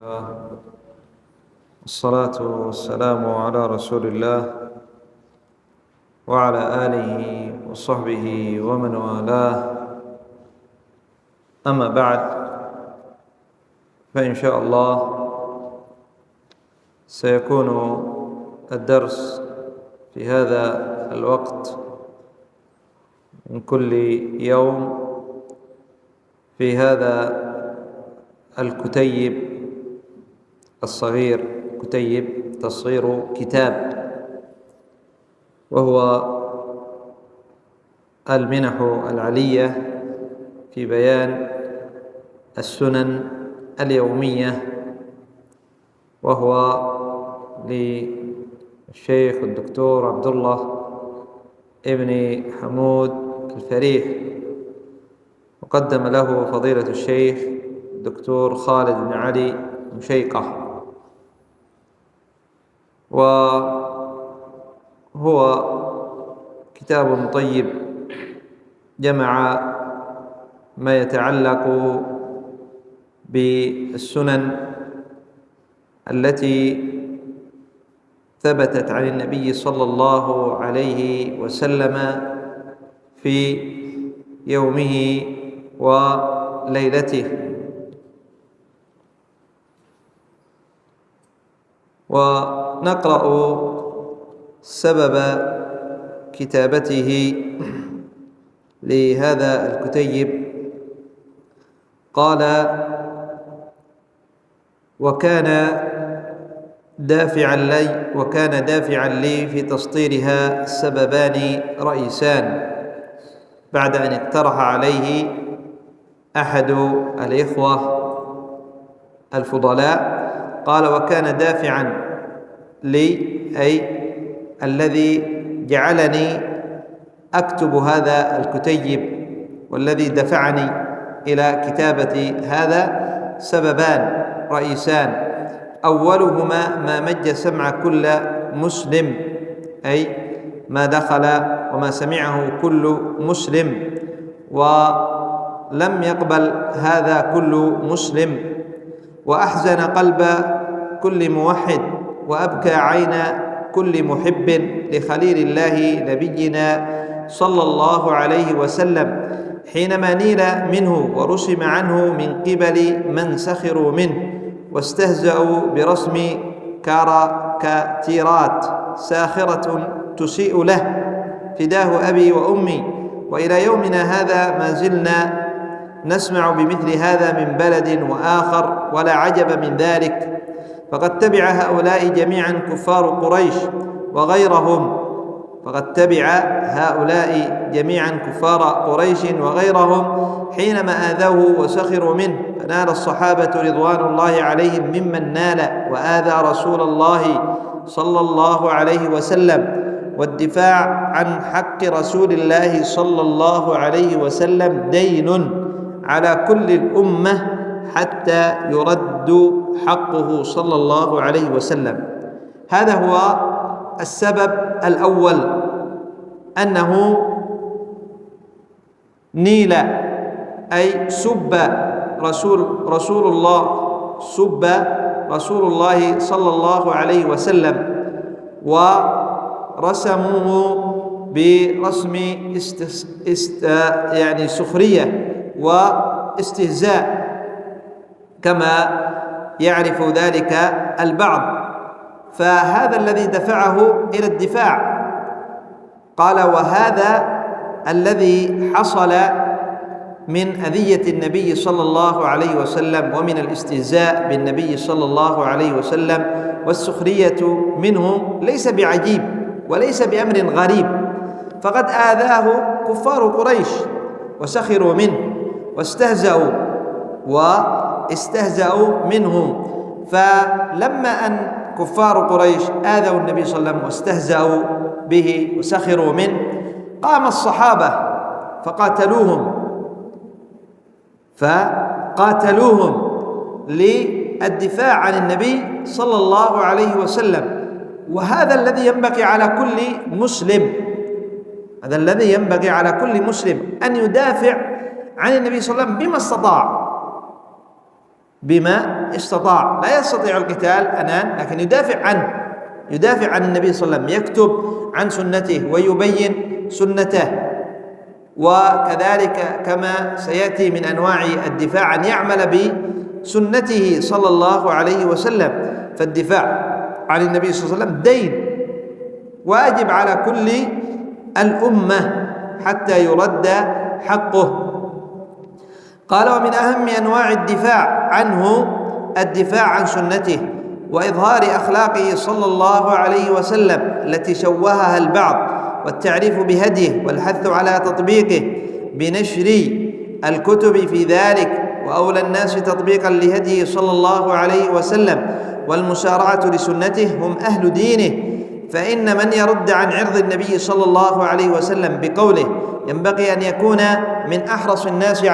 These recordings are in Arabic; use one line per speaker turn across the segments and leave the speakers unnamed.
والصلاة والسلام على رسول الله وعلى آله وصحبه ومن والاه. أما بعد، فإن شاء الله سيكون الدرس في هذا الوقت من كل يوم في هذا الكتيب الصغير، كتيب تصغير كتاب، وهو المنح العلية في بيان السنن اليومية، وهو للشيخ الدكتور عبد الله ابن حمود الفريح، وقدم له فضيلة الشيخ الدكتور خالد بن علي مشيقة. وهو كتاب طيب جمع ما يتعلق بالسنن التي ثبتت عن النبي صلى الله عليه وسلم في يومه وليلته. ونقرأ سبب كتابته لهذا الكتيب. قال: وكان دافعا لي في تسطيرها سببان رئيسان، بعد أن اقترح عليه أحد الإخوة الفضلاء. قال: وكان دافعا لي، أي الذي جعلني أكتب هذا الكتيب والذي دفعني إلى كتابة هذا سببان رئيسان. أولهما ما مج سمع كل مسلم، أي ما دخل وما سمعه كل مسلم، ولم يقبل هذا كل مسلم، وأحزن قلب كل موحد، وأبكى عين كل محب لخليل الله نبينا صلى الله عليه وسلم، حينما نيل منه ورسم عنه من قبل من سخروا منه واستهزأوا برسم كاريكاتيرات ساخرة تسيء له، فداه أبي وأمي. وإلى يومنا هذا ما زلنا نسمع بمثل هذا من بلد وآخر، ولا عجب من ذلك، فقد تبع هؤلاء جميعا كفار قريش وغيرهم حينما آذوه وسخروا منه، فنال الصحابة رضوان الله عليهم ممن نال وآذى رسول الله صلى الله عليه وسلم. والدفاع عن حق رسول الله صلى الله عليه وسلم دين على كل الأمة حتى يرد حقه صلى الله عليه وسلم. هذا هو السبب الأول، أنه نيل، أي سب رسول الله صلى الله عليه وسلم، ورسموه برسم سخرية واستهزاء كما يعرف ذلك البعض. فهذا الذي دفعه إلى الدفاع. قال: وهذا الذي حصل من أذية النبي صلى الله عليه وسلم ومن الاستهزاء بالنبي صلى الله عليه وسلم والسخرية منه ليس بعجيب وليس بأمر غريب، فقد آذاه كفار قريش وسخروا منه واستهزأوا منه. فلما أن كفار قريش آذوا النبي صلى الله عليه وسلم واستهزأوا به وسخروا منه، قام الصحابة فقاتلوهم للدفاع عن النبي صلى الله عليه وسلم. وهذا الذي ينبغي على كل مسلم، أن يدافع عن النبي صلى الله عليه وسلم بما استطاع، لا يستطيع القتال الآن لكن يدافع عن النبي صلى الله عليه وسلم، يكتب عن سنته ويبين سنته. وكذلك كما سيأتي من أنواع الدفاع أن يعمل بسنته صلى الله عليه وسلم. فالدفاع عن النبي صلى الله عليه وسلم دين واجب على كل الأمة حتى يرد حقه. قال: ومن أهم أنواع الدفاع عنه الدفاع عن سنته وإظهار أخلاقه صلى الله عليه وسلم التي شوهها البعض، والتعريف بهديه والحث على تطبيقه بنشر الكتب في ذلك، وأولى الناس تطبيقا لهديه صلى الله عليه وسلم والمسارعة لسنته هم أهل دينه. فإن من يرد عن عرض النبي صلى الله عليه وسلم بقوله ينبغي أن يكون من أحرص الناس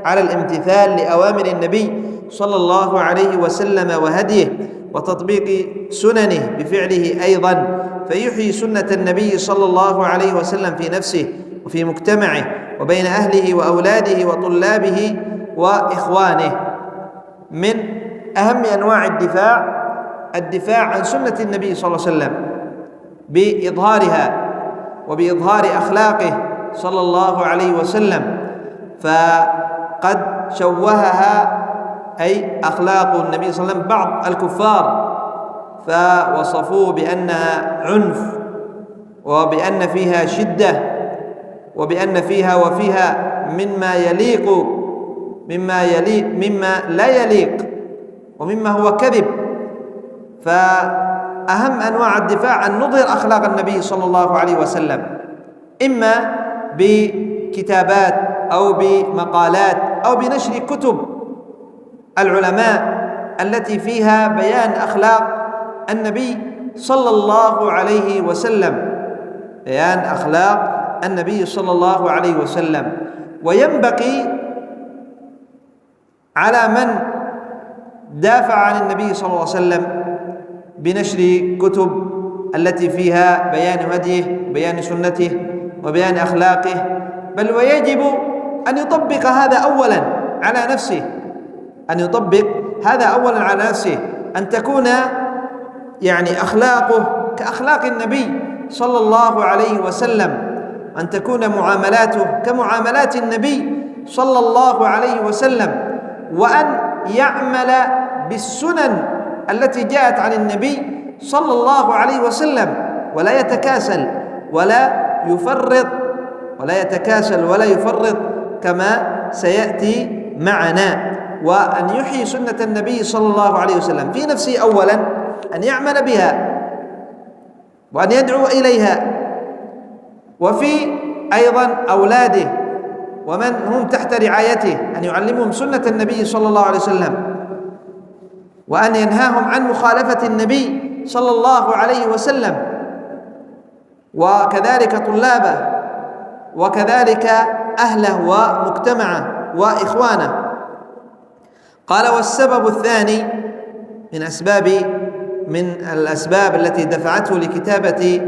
على الامتثال لأوامر النبي صلى الله عليه وسلم وهديه وتطبيق سننه بفعله أيضا، فيحيي سنة النبي صلى الله عليه وسلم في نفسه وفي مجتمعه وبين أهله وأولاده وطلابه وإخوانه. من أهم أنواع الدفاع عن سنة النبي صلى الله عليه وسلم بإظهارها وبإظهار أخلاقه صلى الله عليه وسلم، فقد شوهها أي أخلاق النبي صلى الله عليه وسلم بعض الكفار، فوصفوه بأنها عنف وبأن فيها شدة وبأن فيها مما لا يليق ومما هو كذب. فأهم أنواع الدفاع أن نظهر أخلاق النبي صلى الله عليه وسلم، إما بكتابات أو بمقالات أو بنشر كتب العلماء التي فيها بيان أخلاق النبي صلى الله عليه وسلم، بيان أخلاق النبي صلى الله عليه وسلم. وينبغي على من دافع عن النبي صلى الله عليه وسلم بنشر كتب التي فيها بيان هديه وبيان سنته وبيان أخلاقه، بل ويجب أن يطبق هذا أولا على نفسه، أن تكون أخلاقه كأخلاق النبي صلى الله عليه وسلم، أن تكون معاملاته كمعاملات النبي صلى الله عليه وسلم، وأن يعمل بالسنن التي جاءت عن النبي صلى الله عليه وسلم، ولا يتكاسل ولا يفرط كما سيأتي معنا. وأن يحيي سنة النبي صلى الله عليه وسلم في نفسه أولا، أن يعمل بها وأن يدعو إليها، وفي أيضا أولاده ومن هم تحت رعايته أن يعلمهم سنة النبي صلى الله عليه وسلم، وأن ينهاهم عن مخالفة النبي صلى الله عليه وسلم، وكذلك طلابه وكذلك أهله ومجتمعه وإخوانه. قال: والسبب الثاني من الأسباب التي دفعته لكتابة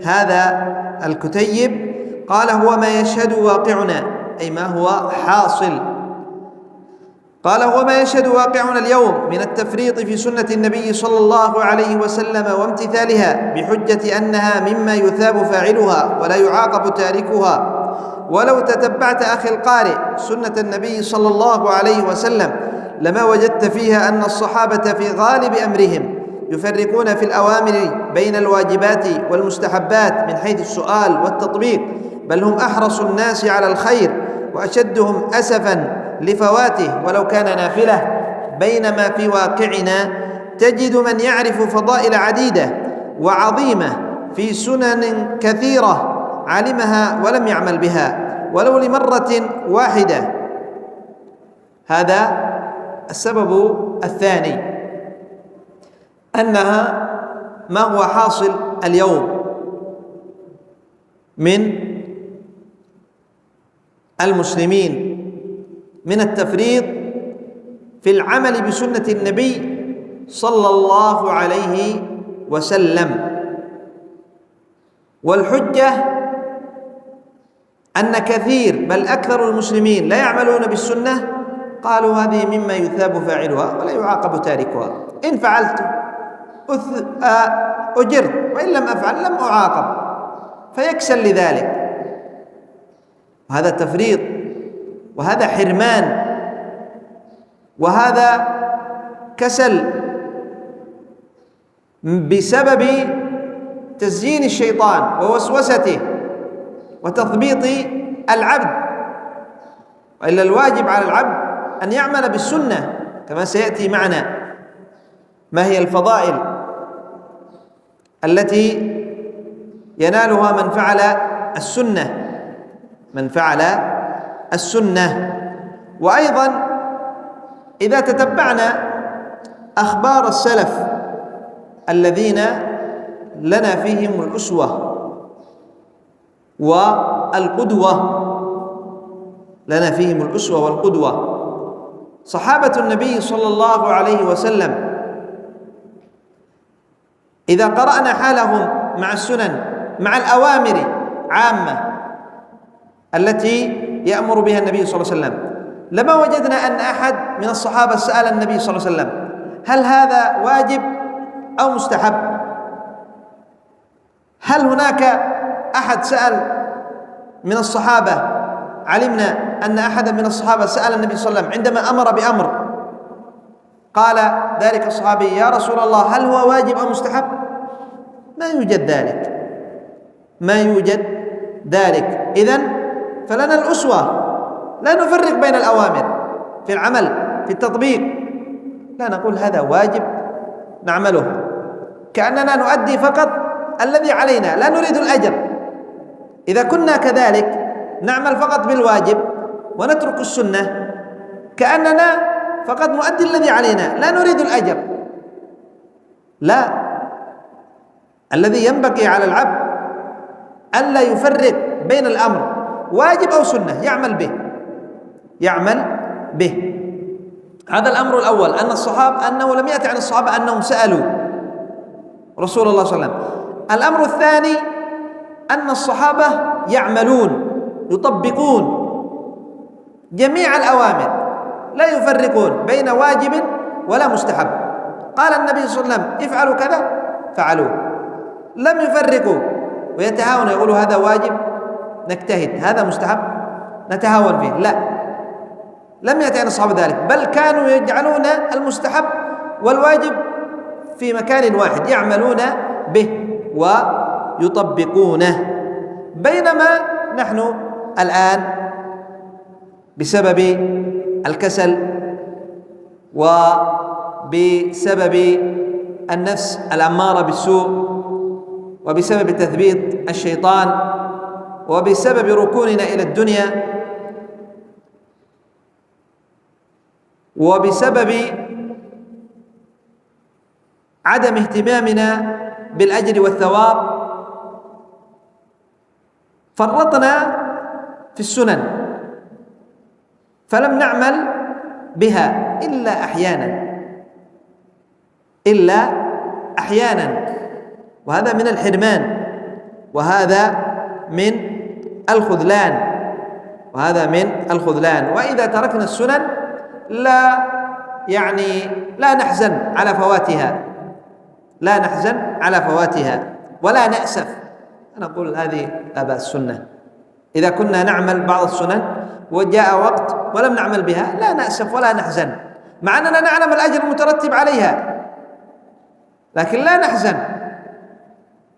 هذا الكتيب، قال: هو ما يشهد واقعنا، أي ما هو حاصل. قال: هو ما يشهد واقعنا اليوم من التفريط في سنة النبي صلى الله عليه وسلم وامتثالها بحجة أنها مما يثاب فاعلها ولا يعاقب تاركها. ولو تتبعت أخي القارئ سنة النبي صلى الله عليه وسلم لما وجدت فيها أن الصحابة في غالب أمرهم يفرقون في الأوامر بين الواجبات والمستحبات من حيث السؤال والتطبيق، بل هم أحرص الناس على الخير وأشدهم أسفا لفواته ولو كان نافلة. بينما في واقعنا تجد من يعرف فضائل عديدة وعظيمة في سنن كثيرة علمها ولم يعمل بها ولو لمرة واحدة. هذا السبب الثاني، أنها ما هو حاصل اليوم من المسلمين من التفريط في العمل بسنة النبي صلى الله عليه وسلم. والحجة أن كثير بل أكثر المسلمين لا يعملون بالسنة قالوا هذه مما يثاب فاعلها ولا يعاقب تاركها، إن فعلت أجرت وإن لم أفعل لم أعاقب، فيكسل لذلك. وهذا تفريط، وهذا حرمان، وهذا كسل بسبب تزيين الشيطان ووسوسته وتثبيط العبد. وإلا الواجب على العبد أن يعمل بالسنة كما سيأتي معنا ما هي الفضائل التي ينالها من فعل السنة، من فعل السنة. وأيضا إذا تتبعنا أخبار السلف الذين لنا فيهم الأسوة والقدوة، لنا فيهم الأسوة والقدوة، صحابة النبي صلى الله عليه وسلم، إذا قرأنا حالهم مع السنن، مع الأوامر عامة التي يأمر بها النبي صلى الله عليه وسلم، لما وجدنا أن أحد من الصحابة سأل النبي صلى الله عليه وسلم هل هذا واجب أو مستحب؟ هل هناك أحد سأل من الصحابة، علمنا أن أحدا من الصحابة سأل النبي صلى الله عليه وسلم عندما أمر بأمر قال ذلك الصحابي يا رسول الله هل هو واجب أو مستحب؟ ما يوجد ذلك، ما يوجد ذلك. إذن فلنا الأسوة، لا نفرق بين الأوامر في العمل في التطبيق، لا نقول هذا واجب نعمله كأننا نؤدي فقط الذي علينا لا نريد الأجر. إذا كنا كذلك نعمل فقط بالواجب ونترك السنة كأننا فقط نؤدي الذي علينا لا نريد الأجر. لا، الذي ينبغي على العبد ألا يفرق بين الأمر واجب أو سنة، يعمل به، يعمل به. هذا الأمر الأول، أنه لم يأتي عن الصحابة أنهم سألوا رسول الله صلى الله عليه وسلم. الأمر الثاني أن الصحابة يعملون يطبقون جميع الأوامر، لا يفرقون بين واجب ولا مستحب. قال النبي صلى الله عليه وسلم افعلوا كذا فعلوه، لم يفرقوا ويتهاونوا يقولوا هذا واجب نجتهد، هذا مستحب نتهاون فيه، لا، لم يأتي عن الصحابة ذلك، بل كانوا يجعلون المستحب والواجب في مكان واحد يعملون به ويطبقونه. بينما نحن الآن بسبب الكسل وبسبب النفس الأمارة بالسوء وبسبب تثبيت الشيطان وبسبب ركوننا إلى الدنيا وبسبب عدم اهتمامنا بالأجر والثواب فرطنا في السنن فلم نعمل بها إلا أحيانا، وهذا من الحرمان، وهذا من الخذلان، وإذا تركنا السنن لا نحزن على فواتها ولا نأسف. نقول هذه لا بأس السنة، إذا كنا نعمل بعض السنن وجاء وقت ولم نعمل بها لا نأسف ولا نحزن، مع أننا نعلم الأجر المترتب عليها، لكن لا نحزن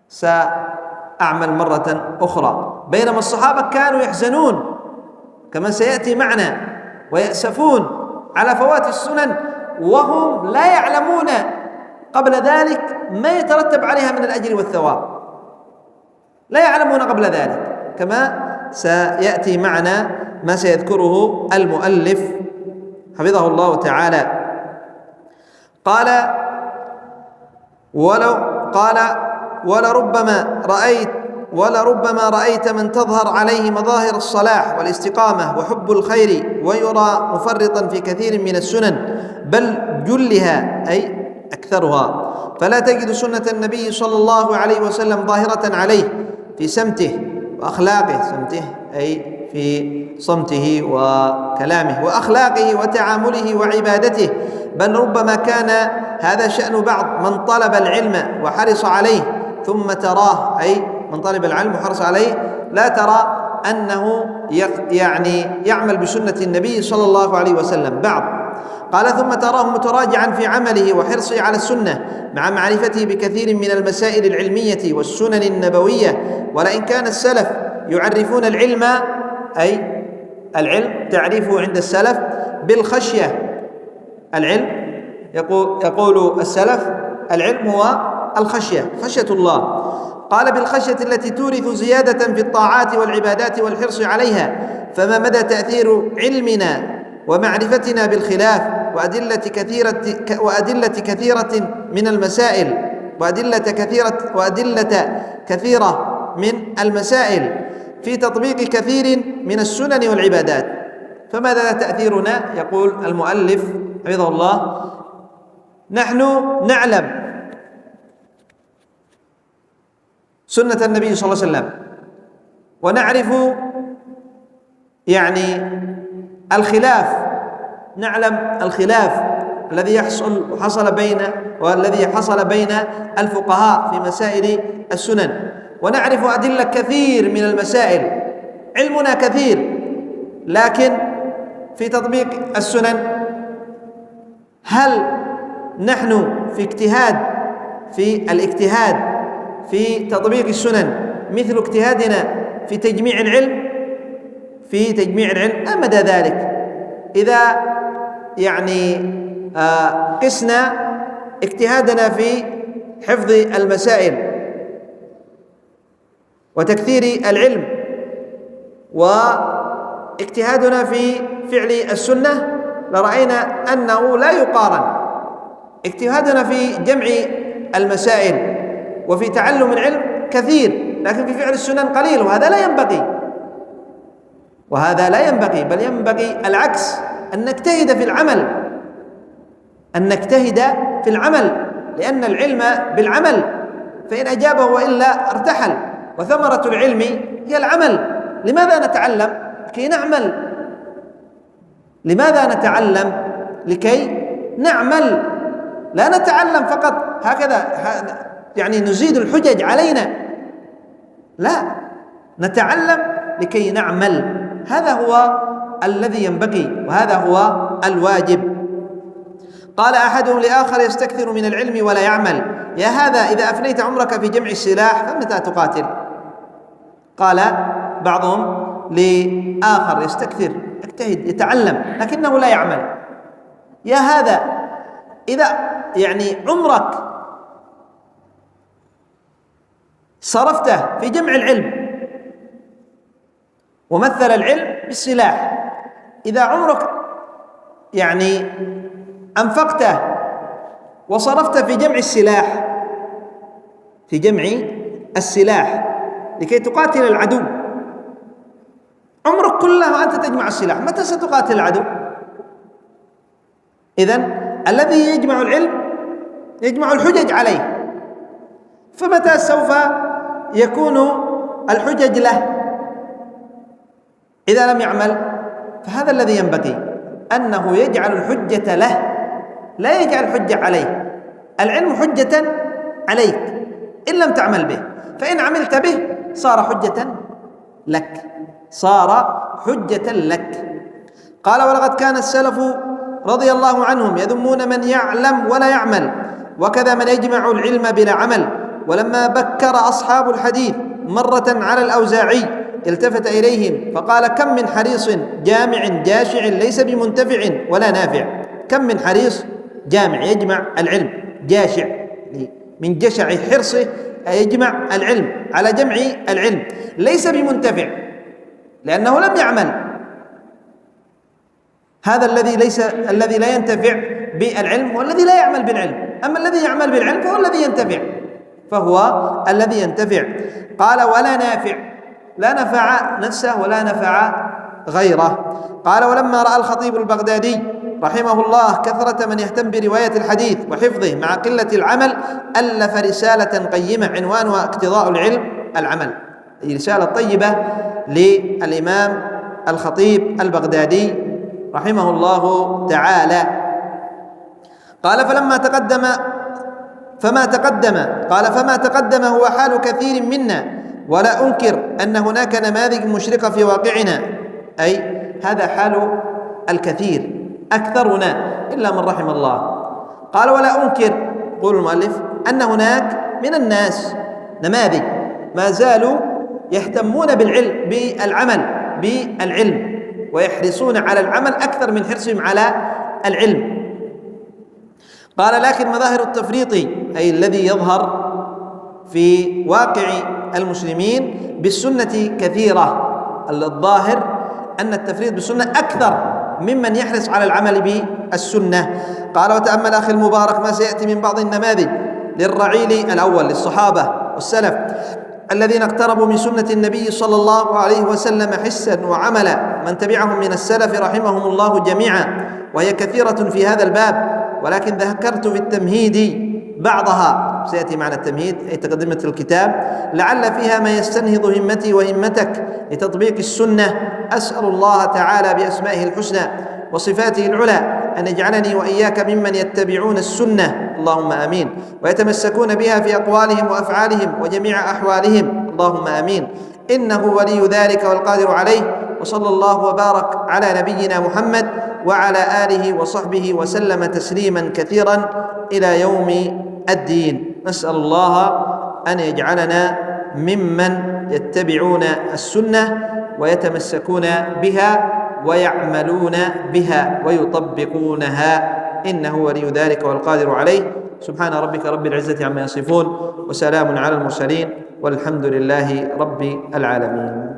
سأعمل مرة أخرى. بينما الصحابة كانوا يحزنون كما سيأتي معنا ويأسفون على فوات السنن وهم لا يعلمون قبل ذلك ما يترتب عليها من الأجر والثواب، لا يعلمون قبل ذلك، كما سيأتي معنا ما سيذكره المؤلف حفظه الله تعالى. قال ولربما رأيت من تظهر عليه مظاهر الصلاح والاستقامة وحب الخير ويرى مفرطا في كثير من السنن بل جلها أي أكثرها، فلا تجد سنة النبي صلى الله عليه وسلم ظاهرة عليه في سمته وأخلاقه، سمته أي في صمته وكلامه وأخلاقه وتعامله وعبادته، بل ربما كان هذا شأن بعض من طلب العلم وحرص عليه ثم تراه، أي من طلب العلم وحرص عليه لا ترى أنه يعني يعمل بسنة النبي صلى الله عليه وسلم. بعض قال ثم تراه متراجعا في عمله وحرصه على السنة مع معرفته بكثير من المسائل العلمية والسنن النبوية، ولئن كان السلف يعرفون العلم، أي العلم تعريفه عند السلف بالخشية. العلم يقول السلف العلم هو الخشية، خشية الله. قال بالخشية التي تورث زيادة في الطاعات والعبادات والحرص عليها. فما مدى تأثير علمنا ومعرفتنا بالخلاف وأدلة كثيرة من المسائل وأدلة كثيرة من المسائل في تطبيق كثير من السنن والعبادات؟ فماذا تأثيرنا؟ يقول المؤلف حفظه الله: نحن نعلم سنة النبي صلى الله عليه وسلم، ونعرف يعني الخلاف، نعلم الخلاف الذي حصل بين الفقهاء في مسائل السنن، ونعرف أدلة كثير من المسائل. علمنا كثير، لكن في تطبيق السنن هل نحن في الاجتهاد في تطبيق السنن مثل اجتهادنا في تجميع العلم؟ مدى ذلك إذا يعني قسنا اجتهادنا في حفظ المسائل وتكثير العلم واجتهادنا في فعل السنة، لرأينا أنه لا يقارن. اجتهادنا في جمع المسائل وفي تعلم العلم كثير، لكن في فعل السنن قليل، وهذا لا ينبغي، بل ينبغي العكس، أن نجتهد في العمل، لأن العلم بالعمل، فإن أجابه وإلا ارتحل، وثمرة العلم هي العمل. لماذا نتعلم؟ لكي نعمل. لماذا نتعلم؟ لكي نعمل، لا نتعلم فقط هكذا يعني نزيد الحجج علينا، لا، نتعلم لكي نعمل. هذا هو الذي ينبغي، وهذا هو الواجب. قال أحدهم لآخر يستكثر من العلم ولا يعمل: يا هذا إذا أفنيت عمرك في جمع السلاح فمتى تقاتل؟ قال بعضهم لآخر يجتهد يتعلم لكنه لا يعمل: يا هذا إذا يعني عمرك صرفته في جمع العلم، ومثل العلم بالسلاح، إذا عمرك يعني أنفقته وصرفت في جمع السلاح لكي تقاتل العدو، عمرك كله وأنت تجمع السلاح، متى ستقاتل العدو؟ إذن الذي يجمع العلم يجمع الحجج عليه، فمتى سوف يكون الحجج له إذا لم يعمل؟ فهذا الذي ينبغي، أنه يجعل الحجة له، لا يجعل الحجة عليه. العلم حجة عليك إن لم تعمل به، فإن عملت به صار حجة لك. قال: ولقد كان السلف رضي الله عنهم يذمون من يعلم ولا يعمل، وكذا من يجمع العلم بلا عمل. ولما بكر أصحاب الحديث مرة على الأوزاعي التفت إليهم فقال: كم من حريص جامع جاشع ليس بمنتفع ولا نافع. كم من حريص جامع يجمع العلم، جاشع من جشع حرصه يجمع العلم على جمع العلم، ليس بمنتفع لأنه لم يعمل. هذا الذي لا ينتفع بالعلم هو الذي لا يعمل بالعلم، أما الذي يعمل بالعلم فهو الذي ينتفع. قال: ولا نافع، لا نفع نفسه ولا نفع غيره. قال: ولما رأى الخطيب البغدادي رحمه الله كثرة من يهتم برواية الحديث وحفظه مع قلة العمل، ألف رسالة قيمة عنوانها اقتضاء العلم العمل، رسالة طيبة للإمام الخطيب البغدادي رحمه الله تعالى. قال فما تقدم هو حال كثير منا، ولا أنكر أن هناك نماذج مشرقة في واقعنا، أي هذا حال الكثير أكثرنا إلا من رحم الله. قال ولا أنكر، يقول المؤلف، أن هناك من الناس نماذج ما زالوا يهتمون بالعمل بالعلم، ويحرصون على العمل أكثر من حرصهم على العلم. قال لكن مظاهر التفريط، أي الذي يظهر في واقع المسلمين بالسنة كثيرة. الظاهر أن التفريط بالسنة أكثر ممن يحرص على العمل بالسنة. قال وتأمل أخي المبارك ما سيأتي من بعض النماذج للرعيل الأول للصحابة والسلف الذين اقتربوا من سنة النبي صلى الله عليه وسلم حسا وعملا، من تبعهم من السلف رحمهم الله جميعا، وهي كثيرة في هذا الباب، ولكن ذكرت في التمهيد بعضها، سيأتي معنا التمهيد أي تقدمة الكتاب، لعل فيها ما يستنهض همتي وهمتك لتطبيق السنة. أسأل الله تعالى بأسمائه الحسنى وصفاته العلى أن يجعلني وإياك ممن يتبعون السنة، اللهم آمين، ويتمسكون بها في أقوالهم وأفعالهم وجميع أحوالهم، اللهم آمين، إنه ولي ذلك والقادر عليه. وصلى الله وبارك على نبينا محمد وعلى آله وصحبه وسلم تسليما كثيرا إلى يوم الدين. نسأل الله أن يجعلنا ممن يتبعون السنة ويتمسكون بها ويعملون بها ويطبقونها، إنه ولي ذلك والقادر عليه. سبحان ربك رب العزة عما يصفون، وسلام على المرسلين، والحمد لله رب العالمين.